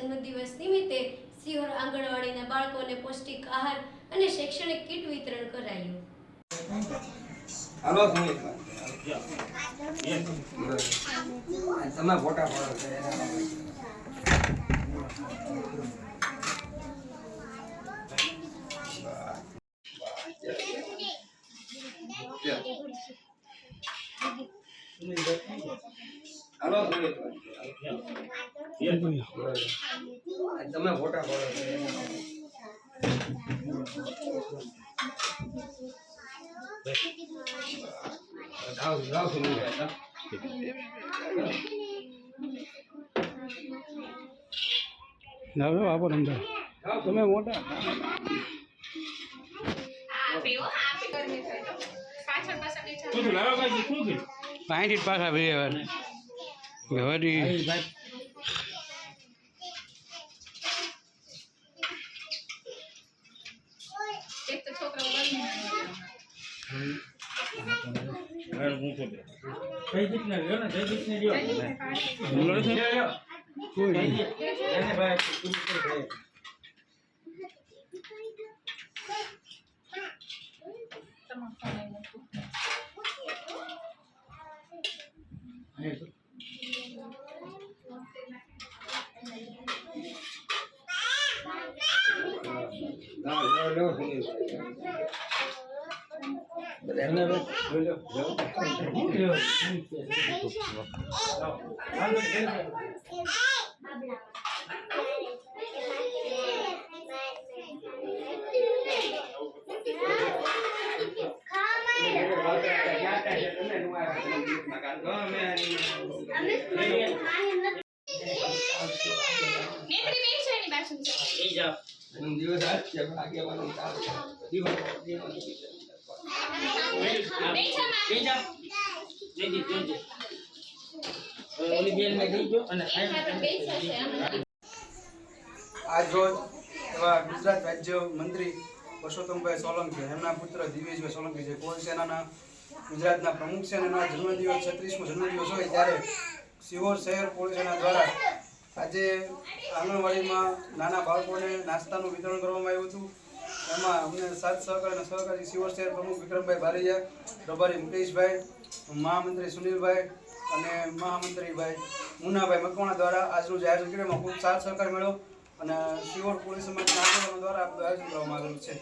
જન્મદિવસ નિમિત્તે સિહોર આંગણવાડીના બાળકોને પૌષ્ટિક આહાર અને શૈક્ષણિક કીટ વિતરણ કરાયું. હાલો તમે ફોટા પાડો. હાલો તમે ફોટા પાડો. જાઓ સુની બેટા જાઓ આપો અંદર તમે મોટા પાણી પાછા બે વાર ઘડી દિવસ આજ રોજ એવા ગુજરાત રાજ્ય મંત્રી પરસોત્તમભાઈ સોલંકી એમના પુત્ર દિવેશભાઈ સોલંકી છે કોળ સેનાના ગુજરાતના પ્રમુખ છે અને એના જન્મદિવસ 36મો જન્મદિવસ હોય ત્યારે સિહોર શહેર પોલીસ સેના દ્વારા આજે આંગણવાડીમાં નાના બાળકોને નાસ્તાનું વિતરણ કરવામાં આવ્યું હતું. એમાં અમને સાથ સહકાર અને સહકારી સિહોર શહેર પ્રમુખ વિક્રમભાઈ બારૈયા, પ્રભારી મુકેશભાઈ, મહામંત્રી સુનિલભાઈ અને મહામંત્રીભાઈ મુનાભાઈ મકવાણા દ્વારા આજરોજ આયોજન કરવામાં ખૂબ સાથ સહકાર મળ્યો અને સિહોર પોલીસ સમાજના આગેવાનો દ્વારા આયોજન કરવામાં આવેલું છે.